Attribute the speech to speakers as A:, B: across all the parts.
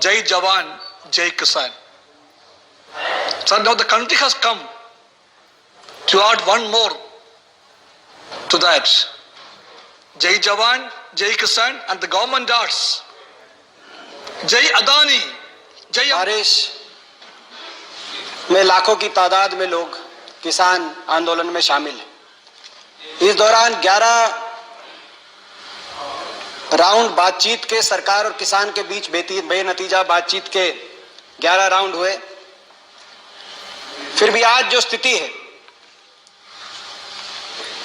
A: Jai Jawan, Jai Kisan. So now the country has come to add one more to that. Jai Jawan, Jai Kisan, and the government adds Jai Adani, Jai.
B: बारिश में लाखों की तादाद में लोग किसान आंदोलन में शामिल हैं। इस दौरान 11 राउंड बातचीत के सरकार और किसान के बीच बेनतीजा बातचीत के 11 राउंड हुए। फिर भी आज जो स्थिति है,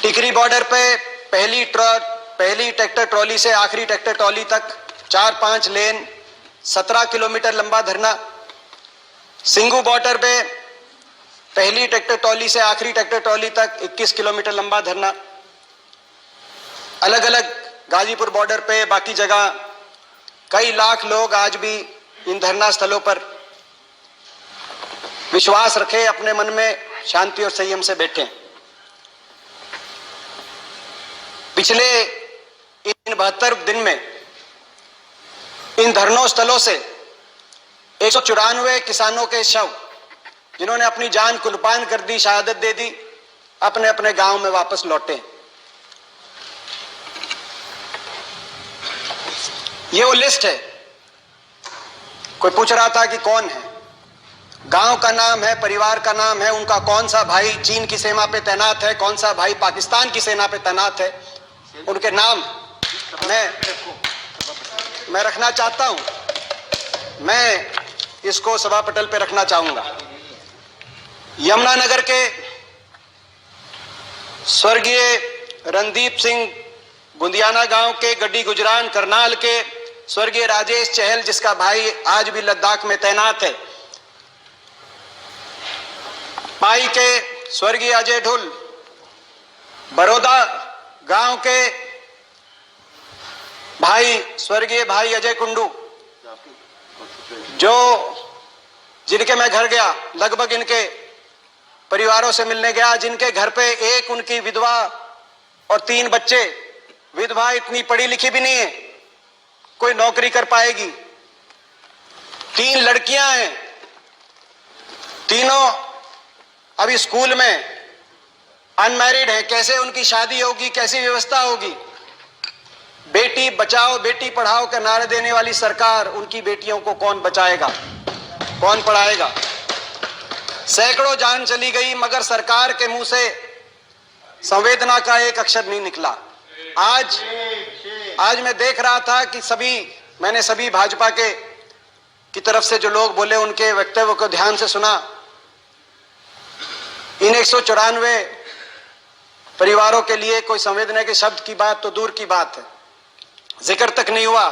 B: टिकरी बॉर्डर पे पहली ट्रैक्टर ट्रॉली से आखिरी ट्रैक्टर ट्रॉली तक 4-5 लेन 17 किलोमीटर लंबा धरना, सिंगू बॉर्डर पे पहली ट्रैक्टर ट्रॉली से आखिरी ट्रैक्टर ट्रॉली तक 21 किलोमीटर लंबा धरना, अलग अलग गाजीपुर बॉर्डर पे बाकी जगह कई लाख लोग आज भी इन धरना स्थलों पर विश्वास रखे अपने मन में शांति और संयम से बैठे। पिछले इन 72 दिन में इन धरनों स्थलों से 194 किसानों के शव, जिन्होंने अपनी जान कुर्बान कर दी, शहादत दे दी, अपने अपने गांव में वापस लौटे। ये वो लिस्ट है। कोई पूछ रहा था कि कौन है, गांव का नाम है, परिवार का नाम है, उनका कौन सा भाई चीन की सीमा पे तैनात है, कौन सा भाई पाकिस्तान की सेना पे तैनात है, उनके नाम मैं रखना चाहता हूं। मैं इसको सभा पटल पे रखना चाहूंगा। यमुनानगर के स्वर्गीय रणदीप सिंह बुंदियाना गांव के, गड्डी गुजरान करनाल के स्वर्गीय राजेश चहल, जिसका भाई आज भी लद्दाख में तैनात है, पाई के स्वर्गीय अजय ढुल, बड़ौदा गांव के भाई स्वर्गीय भाई अजय कुंडू, जिनके मैं घर गया, लगभग इनके परिवारों से मिलने गया, जिनके घर पे एक उनकी विधवा और 3 बच्चे। विधवा इतनी पढ़ी लिखी भी नहीं है, कोई नौकरी कर पाएगी। 3 लड़कियां हैं, तीनों अभी स्कूल में अनमैरिड हैं। कैसे उनकी शादी होगी, कैसी व्यवस्था होगी? बेटी बचाओ बेटी पढ़ाओ का नारा देने वाली सरकार, उनकी बेटियों को कौन बचाएगा, कौन पढ़ाएगा? सैकड़ों जान चली गई, मगर सरकार के मुंह से संवेदना का एक अक्षर नहीं निकला। आज मैं देख रहा था कि मैंने सभी भाजपा की तरफ से जो लोग बोले, उनके वक्तव्य को ध्यान से सुना। इन 194 परिवारों के लिए कोई संवेदना के शब्द की बात तो दूर की बात है, जिक्र तक नहीं हुआ।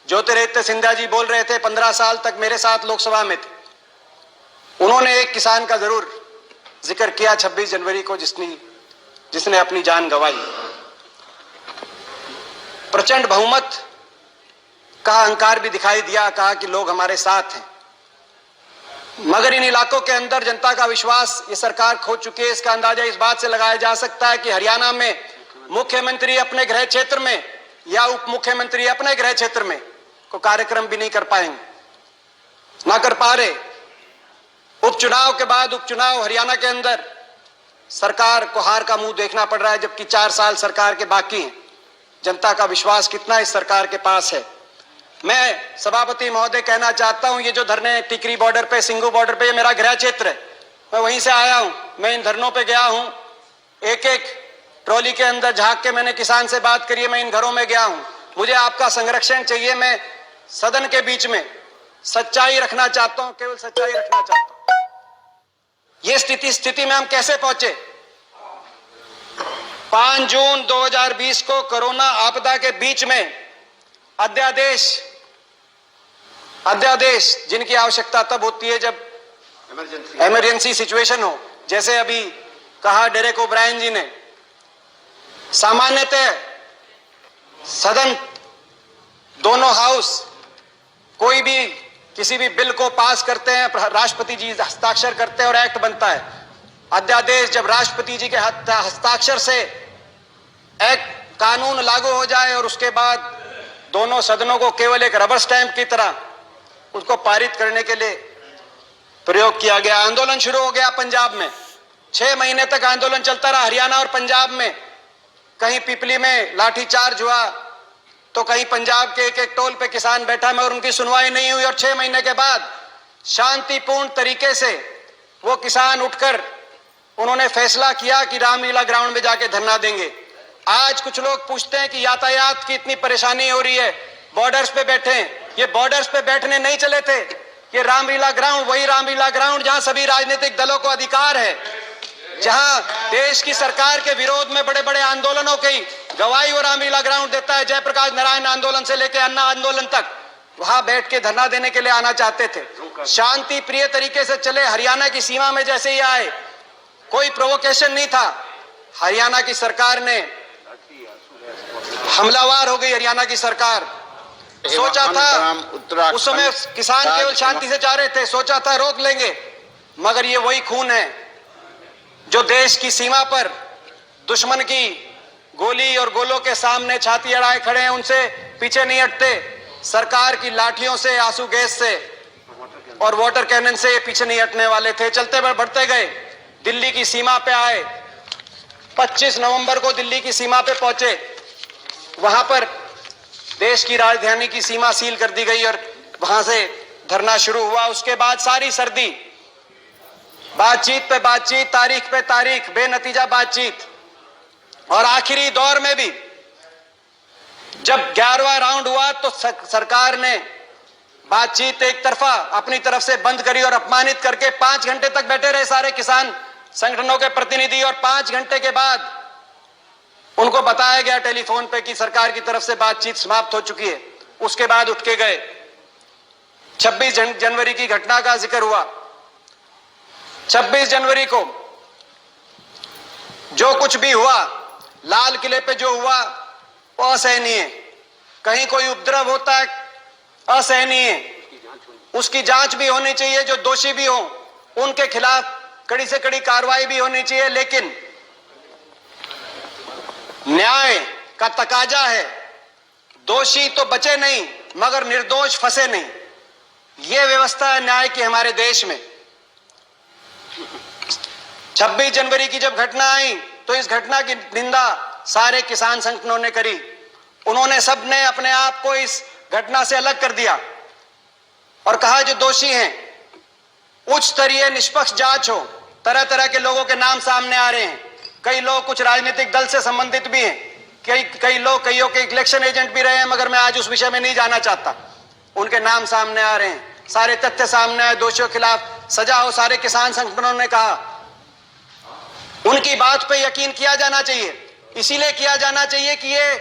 B: ज्योतिरादित्य सिंधिया जी बोल रहे थे, 15 साल तक मेरे साथ लोकसभा में थे, उन्होंने एक किसान का जरूर जिक्र किया 26 जनवरी को, जिसने अपनी जान गंवाई। प्रचंड बहुमत का अहंकार भी दिखाई दिया, कहा कि लोग हमारे साथ हैं। मगर इन इलाकों के अंदर जनता का विश्वास ये सरकार खो चुकी है। इसका अंदाजा इस बात से लगाया जा सकता है कि हरियाणा में मुख्यमंत्री अपने गृह क्षेत्र में या उप मुख्यमंत्री अपने गृह क्षेत्र में को कार्यक्रम भी नहीं कर पाएंगे, ना कर पा रहे। उपचुनाव के बाद उपचुनाव हरियाणा के अंदर सरकार को हार का मुंह देखना पड़ रहा है, जबकि 4 साल सरकार के बाकी हैं। जनता का विश्वास कितना इस सरकार के पास है? मैं सभापति महोदय कहना चाहता हूं, ये जो धरने टिकरी बॉर्डर पे, सिंगू बॉर्डर पे, ये मेरा गृह क्षेत्र है, मैं वहीं से आया हूं। मैं इन धरनों पे गया हूं, एक एक ट्रॉली के अंदर झांक के मैंने किसान से बात करी है, मैं इन घरों में गया हूं। मुझे आपका संरक्षण चाहिए। मैं सदन के बीच में सच्चाई रखना चाहता हूं, केवल सच्चाई रखना चाहता हूं। ये स्थिति में हम कैसे पहुंचे? 5 जून 2020 को कोरोना आपदा के बीच में अध्यादेश जिनकी आवश्यकता तब होती है जब इमरजेंसी सिचुएशन हो, जैसे अभी कहा डेरेक ओब्रायन जी ने। सामान्यतः सदन, दोनों हाउस कोई भी किसी भी बिल को पास करते हैं, राष्ट्रपति जी हस्ताक्षर करते हैं और एक्ट बनता है। अध्यादेश जब राष्ट्रपति जी के हस्ताक्षर से एक्ट कानून लागू हो जाए और उसके बाद दोनों सदनों को केवल एक रबर स्टैंप की तरह उसको पारित करने के लिए प्रयोग किया गया। आंदोलन शुरू हो गया पंजाब में, 6 महीने तक आंदोलन चलता रहा। हरियाणा और पंजाब में कहीं पिपली में लाठीचार्ज हुआ तो कहीं पंजाब के एक एक टोल पे किसान बैठा, मगर उनकी सुनवाई नहीं हुई। और 6 महीने के बाद शांतिपूर्ण तरीके से वो किसान उठकर उन्होंने फैसला किया कि रामलीला ग्राउंड में जाके धरना देंगे। आज कुछ लोग पूछते हैं कि यातायात की इतनी परेशानी हो रही है, बॉर्डर्स पे बैठे हैं। ये बॉर्डर्स पे बैठने नहीं चले थे, ये रामलीला ग्राउंड वही रामलीला ग्राउंड जहां सभी राजनीतिक दलों को अधिकार है, जहां देश की सरकार के विरोध में बड़े बड़े आंदोलनों की गवाही वो रामलीला ग्राउंड देता है। जयप्रकाश नारायण आंदोलन से लेकर अन्ना आंदोलन तक वहां बैठ के धरना देने के लिए आना चाहते थे। शांति प्रिय तरीके से चले। हरियाणा की सीमा में जैसे ही आए, कोई प्रोवोकेशन नहीं था। हरियाणा की सरकार ने हमलावर हो गई। हरियाणा की सरकार सोचा था, उस समय किसान केवल शांति से जा रहे थे, सोचा था रोक लेंगे, मगर ये वही खून है जो देश की सीमा पर दुश्मन की गोली और गोलों के सामने छाती अड़ाए खड़े हैं, उनसे पीछे नहीं हटते। सरकार की लाठियों से, आंसू गैस से और वाटर कैनन से पीछे नहीं हटने वाले थे। चलते बढ़ते गए, दिल्ली की सीमा पे आए। 25 नवंबर को दिल्ली की सीमा पे पहुंचे। वहां पर देश की राजधानी की सीमा सील कर दी गई और वहां से धरना शुरू हुआ। उसके बाद सारी सर्दी, बातचीत पे बातचीत, तारीख पे तारीख, बेनतीजा बातचीत। और आखिरी दौर में भी जब 11वां राउंड हुआ तो सरकार ने बातचीत एक तरफा अपनी तरफ से बंद करी और अपमानित करके 5 घंटे तक बैठे रहे सारे किसान संगठनों के प्रतिनिधि। और 5 घंटे के बाद उनको बताया गया टेलीफोन पे कि सरकार की तरफ से बातचीत समाप्त हो चुकी है। उसके बाद उठ के गए। 26 जनवरी की घटना का जिक्र हुआ। 26 जनवरी को जो कुछ भी हुआ, लाल किले पे जो हुआ वो असहनीय। कहीं कोई उपद्रव होता है, असहनीय। उसकी जांच भी होनी चाहिए, जो दोषी भी हो उनके खिलाफ कड़ी से कड़ी कार्रवाई भी होनी चाहिए। लेकिन न्याय का तकाजा है, दोषी तो बचे नहीं मगर निर्दोष फंसे नहीं। यह व्यवस्था है न्याय की हमारे देश में। 26 जनवरी की जब घटना आई तो इस घटना की निंदा सारे किसान संगठनों ने करी। उन्होंने सबने अपने आप को इस घटना से अलग कर दिया और कहा जो दोषी हैं उच्च स्तरीय निष्पक्ष जांच हो। तरह तरह के लोगों के नाम सामने आ रहे हैं। कई लोग कुछ राजनीतिक दल से संबंधित भी हैं, कई लोग कईयों के इलेक्शन एजेंट भी रहे हैं, मगर मैं आज उस विषय में नहीं जाना चाहता। उनके नाम सामने आ रहे हैं, सारे तथ्य सामने आए, दोषियों के खिलाफ सजा हो। सारे किसान संगठनों ने कहा उनकी बात पे यकीन किया जाना चाहिए। इसीलिए किया जाना चाहिए कि ये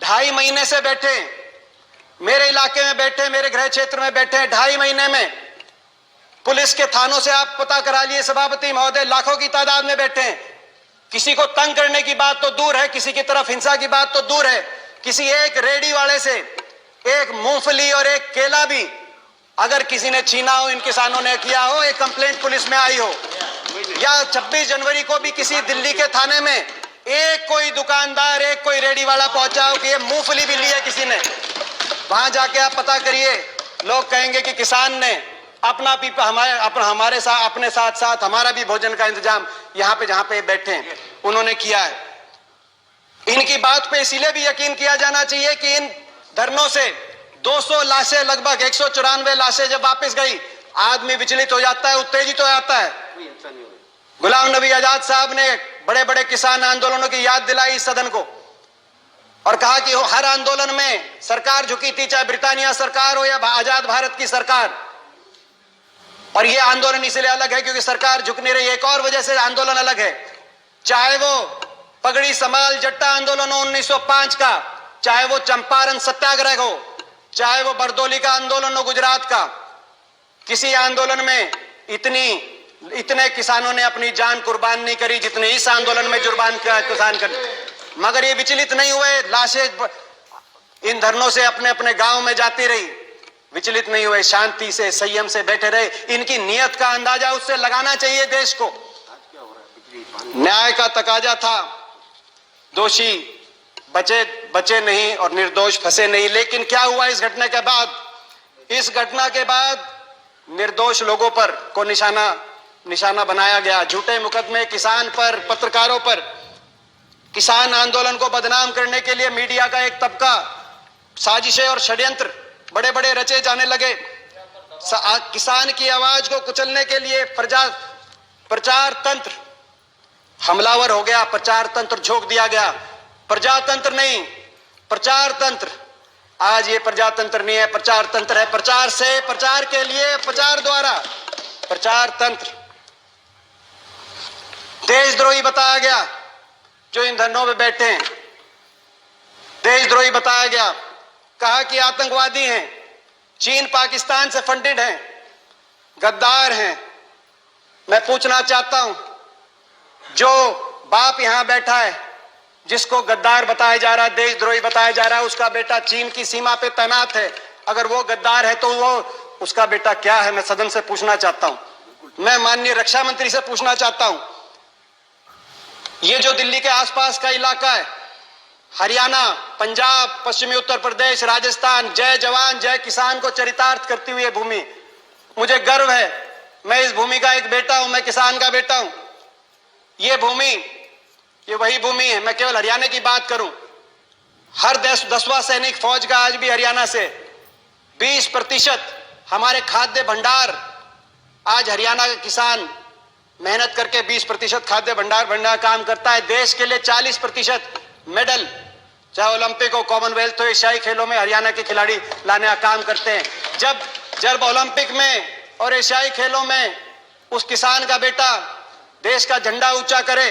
B: 2.5 महीने से बैठे, मेरे इलाके में बैठे, मेरे गृह क्षेत्र में बैठे, 2.5 महीने में पुलिस के थानों से आप पता करा लिए सभापति महोदय, लाखों की तादाद में बैठे हैं। किसी को तंग करने की बात तो दूर है, किसी की तरफ हिंसा की बात तो दूर है, किसी एक रेडी वाले से एक मूंगफली और एक केला भी अगर किसी ने छीना हो, इन किसानों ने किया हो, एक कंप्लेंट पुलिस में आई हो, या 26 जनवरी को भी किसी दिल्ली के थाने में एक कोई दुकानदार, एक कोई रेडी वाला पहुंचा हो कि ये मूंगफली भी ली है किसी ने, वहां जाके आप पता करिए। लोग कहेंगे कि किसान ने अपना भी हमारे साथ, अपने साथ साथ हमारा भी भोजन का इंतजाम यहाँ पे जहां पे बैठे हैं उन्होंने किया है। इनकी बात पे इसीलिए भी यकीन किया जाना चाहिए कि इन धरनों से 200 लाशें, लगभग 194 लाशें जब वापस गई, आदमी विचलित हो जाता है, उत्तेजित हो जाता है। गुलाम नबी आजाद साहब ने बड़े बड़े किसान आंदोलनों की याद दिलाई इस सदन को और कहा कि हर आंदोलन में सरकार झुकी थी, चाहे ब्रिटानिया सरकार हो या आजाद भारत की सरकार। और यह आंदोलन इसलिए अलग है क्योंकि सरकार झुक नहीं रही। एक और वजह से आंदोलन अलग है, चाहे वो पगड़ी समाल जट्टा आंदोलन हो 1905 का, चाहे वो चंपारण सत्याग्रह हो, चाहे वो बरदौली का आंदोलन हो गुजरात का। किसी आंदोलन में इतने किसानों ने अपनी जान कुर्बान नहीं करी जितने इस आंदोलन में किसान कर। मगर ये विचलित नहीं हुए, लाशें इन धरनों से अपने अपने गांव में जाती रही, विचलित नहीं हुए, शांति से संयम से बैठे रहे। इनकी नीयत का अंदाजा उससे लगाना चाहिए देश को। न्याय का तकाजा था, दोषी बचे नहीं और निर्दोष फंसे नहीं। लेकिन क्या हुआ इस घटना के बाद? इस घटना के बाद निर्दोष लोगों पर को निशाना बनाया गया। झूठे मुकदमे किसान पर, पत्रकारों पर। किसान आंदोलन को बदनाम करने के लिए मीडिया का एक तबका साजिशें और षड्यंत्र बड़े बड़े रचे जाने लगे। किसान की आवाज को कुचलने के लिए प्रचार तंत्र हमलावर हो गया, प्रचार तंत्र झोंक दिया गया। प्रजातंत्र नहीं, प्रचार तंत्र। आज ये प्रजातंत्र नहीं है, प्रचार तंत्र है। प्रचार से, प्रचार के लिए, प्रचार द्वारा प्रचार तंत्र। देशद्रोही बताया गया जो इन धरनों में बैठे हैं, देशद्रोही बताया गया। कहा कि आतंकवादी हैं, चीन पाकिस्तान से फंडेड हैं, गद्दार हैं। मैं पूछना चाहता हूं, जो बाप यहां बैठा है जिसको गद्दार बताया जा रहा है, देशद्रोही बताया जा रहा है, उसका बेटा चीन की सीमा पे तैनात है। अगर वो गद्दार है तो वो उसका बेटा क्या है? मैं सदन से पूछना चाहता हूं। मैं माननीय रक्षा मंत्री से पूछना चाहता हूं, ये जो दिल्ली के आसपास का इलाका है, हरियाणा, पंजाब, पश्चिमी उत्तर प्रदेश, राजस्थान, जय जवान जय किसान को चरितार्थ करती हुई भूमि, मुझे गर्व है। मैं इस भूमि का एक बेटा हूं, मैं किसान का बेटा हूं। ये भूमि, ये वही भूमि है। मैं केवल हरियाणा की बात करूं, हर 10वां सैनिक फौज का आज भी हरियाणा से। 20% हमारे खाद्य भंडार, आज हरियाणा का किसान मेहनत करके 20% खाद्य भंडार भरने का काम करता है। देश के लिए 40% मेडल, चाहे ओलंपिक हो, कॉमनवेल्थ हो, एशियाई खेलों में हरियाणा के खिलाड़ी लाने का काम करते हैं। जब ओलंपिक में और एशियाई खेलों में उस किसान का बेटा देश का झंडा ऊंचा करे,